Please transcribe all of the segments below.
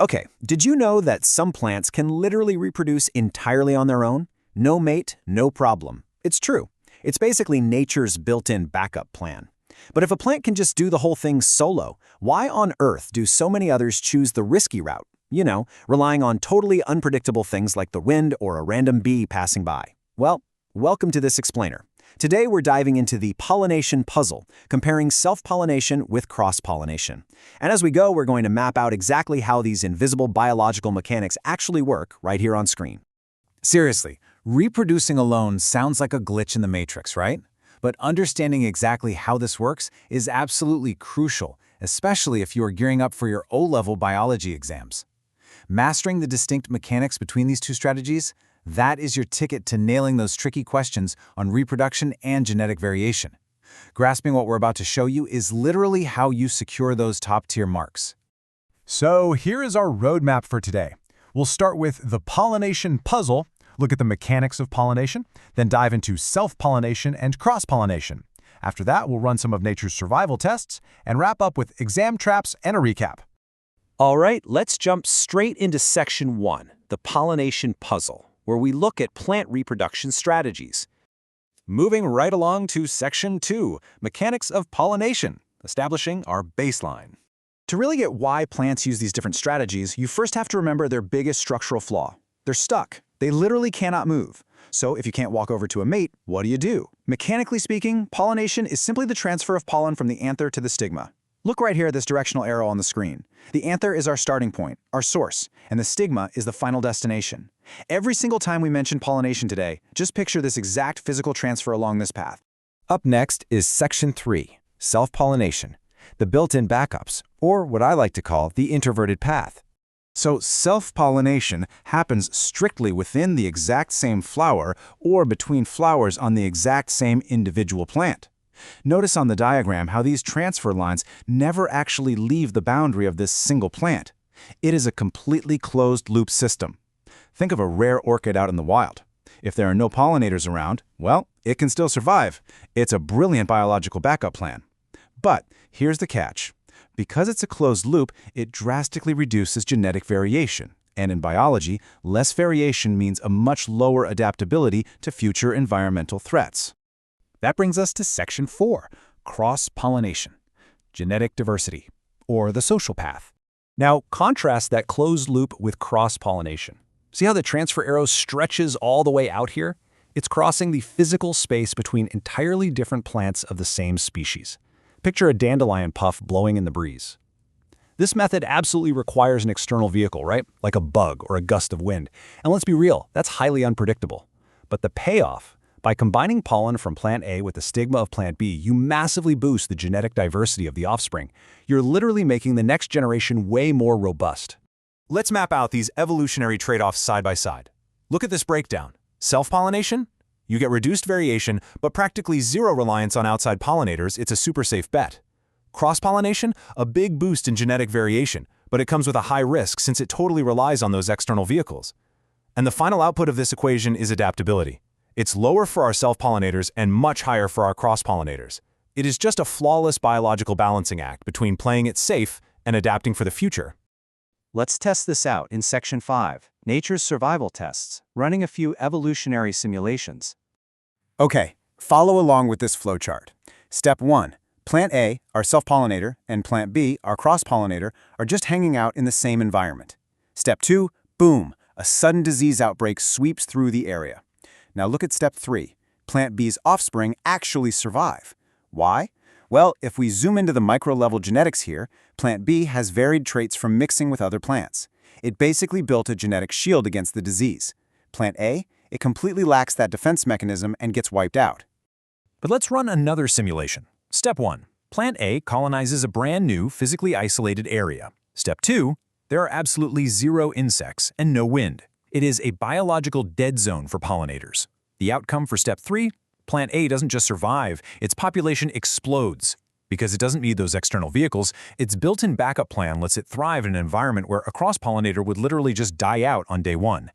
Okay, did you know that some plants can literally reproduce entirely on their own? No mate, no problem. It's true. It's basically nature's built-in backup plan. But if a plant can just do the whole thing solo, why on earth do so many others choose the risky route? You know, relying on totally unpredictable things like the wind or a random bee passing by. Well, welcome to this explainer. Today we're diving into the pollination puzzle, comparing self-pollination with cross-pollination. And as we go, we're going to map out exactly how these invisible biological mechanics actually work right here on screen. Seriously, reproducing alone sounds like a glitch in the matrix, right? But understanding exactly how this works is absolutely crucial, especially if you are gearing up for your O-level biology exams. Mastering the distinct mechanics between these two strategies, that is your ticket to nailing those tricky questions on reproduction and genetic variation. Grasping what we're about to show you is literally how you secure those top-tier marks. So here is our roadmap for today. We'll start with the pollination puzzle, look at the mechanics of pollination, then dive into self-pollination and cross-pollination. After that, we'll run some of nature's survival tests and wrap up with exam traps and a recap. All right, let's jump straight into Section 1, the pollination puzzle, where we look at plant reproduction strategies. Moving right along to Section 2, mechanics of pollination, establishing our baseline. To really get why plants use these different strategies, you first have to remember their biggest structural flaw. They're stuck. They literally cannot move. So if you can't walk over to a mate, what do? Mechanically speaking, pollination is simply the transfer of pollen from the anther to the stigma. Look right here at this directional arrow on the screen. The anther is our starting point, our source, and the stigma is the final destination. Every single time we mention pollination today, just picture this exact physical transfer along this path. Up next is Section 3, self-pollination, the built-in backups, or what I like to call the introverted path. So self-pollination happens strictly within the exact same flower or between flowers on the exact same individual plant. Notice on the diagram how these transfer lines never actually leave the boundary of this single plant. It is a completely closed-loop system. Think of a rare orchid out in the wild. If there are no pollinators around, well, it can still survive. It's a brilliant biological backup plan. But here's the catch. Because it's a closed loop, it drastically reduces genetic variation. And in biology, less variation means a much lower adaptability to future environmental threats. That brings us to Section 4, cross-pollination, genetic diversity, or the social path. Now, contrast that closed loop with cross-pollination. See how the transfer arrow stretches all the way out here? It's crossing the physical space between entirely different plants of the same species. Picture a dandelion puff blowing in the breeze. This method absolutely requires an external vehicle, right? Like a bug or a gust of wind. And let's be real, that's highly unpredictable. But the payoff, by combining pollen from plant A with the stigma of plant B, you massively boost the genetic diversity of the offspring. You're literally making the next generation way more robust. Let's map out these evolutionary trade-offs side by side. Look at this breakdown. Self-pollination? You get reduced variation, but practically zero reliance on outside pollinators. It's a super safe bet. Cross-pollination? A big boost in genetic variation, but it comes with a high risk since it totally relies on those external vehicles. And the final output of this equation is adaptability. It's lower for our self-pollinators and much higher for our cross-pollinators. It is just a flawless biological balancing act between playing it safe and adapting for the future. Let's test this out in Section 5, Nature's Survival Tests, running a few evolutionary simulations. Okay, follow along with this flowchart. Step 1. Plant A, our self-pollinator, and Plant B, our cross-pollinator, are just hanging out in the same environment. Step 2. Boom! A sudden disease outbreak sweeps through the area. Now look at Step 3. Plant B's offspring actually survive. Why? Well, if we zoom into the micro-level genetics here, Plant B has varied traits from mixing with other plants. It basically built a genetic shield against the disease. Plant A, it completely lacks that defense mechanism and gets wiped out. But let's run another simulation. Step 1. Plant A colonizes a brand new, physically isolated area. Step 2. There are absolutely zero insects and no wind. It is a biological dead zone for pollinators. The outcome for Step 3? Plant A doesn't just survive, its population explodes. Because it doesn't need those external vehicles, its built-in backup plan lets it thrive in an environment where a cross-pollinator would literally just die out on day 1.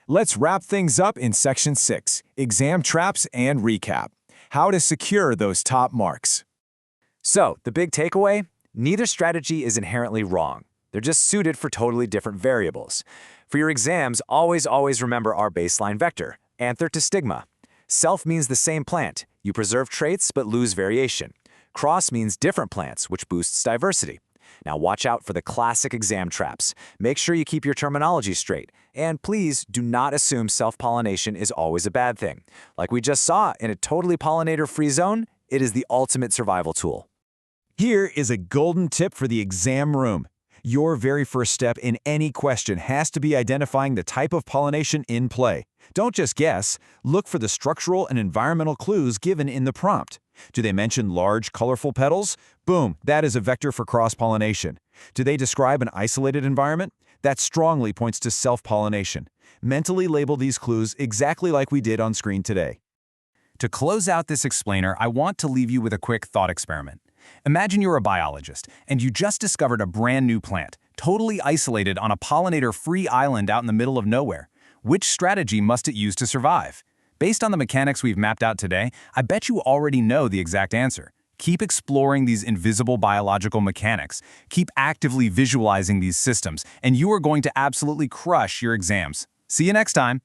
Let's wrap things up in Section 6, exam traps and recap. How to secure those top marks. So, the big takeaway? Neither strategy is inherently wrong. They're just suited for totally different variables. For your exams, always remember our baseline vector, anther to stigma. Self means the same plant. You preserve traits but lose variation. Cross means different plants, which boosts diversity. Now watch out for the classic exam traps. Make sure you keep your terminology straight. And please do not assume self-pollination is always a bad thing. Like we just saw in a totally pollinator-free zone, it is the ultimate survival tool. Here is a golden tip for the exam room. Your very first step in any question has to be identifying the type of pollination in play. Don't just guess. Look for the structural and environmental clues given in the prompt. Do they mention large, colorful petals? Boom, that is a vector for cross-pollination. Do they describe an isolated environment? That strongly points to self-pollination. Mentally label these clues exactly like we did on screen today. To close out this explainer, I want to leave you with a quick thought experiment. Imagine you're a biologist, and you just discovered a brand new plant, totally isolated on a pollinator-free island out in the middle of nowhere. Which strategy must it use to survive? Based on the mechanics we've mapped out today, I bet you already know the exact answer. Keep exploring these invisible biological mechanics. Keep actively visualizing these systems, and you are going to absolutely crush your exams. See you next time.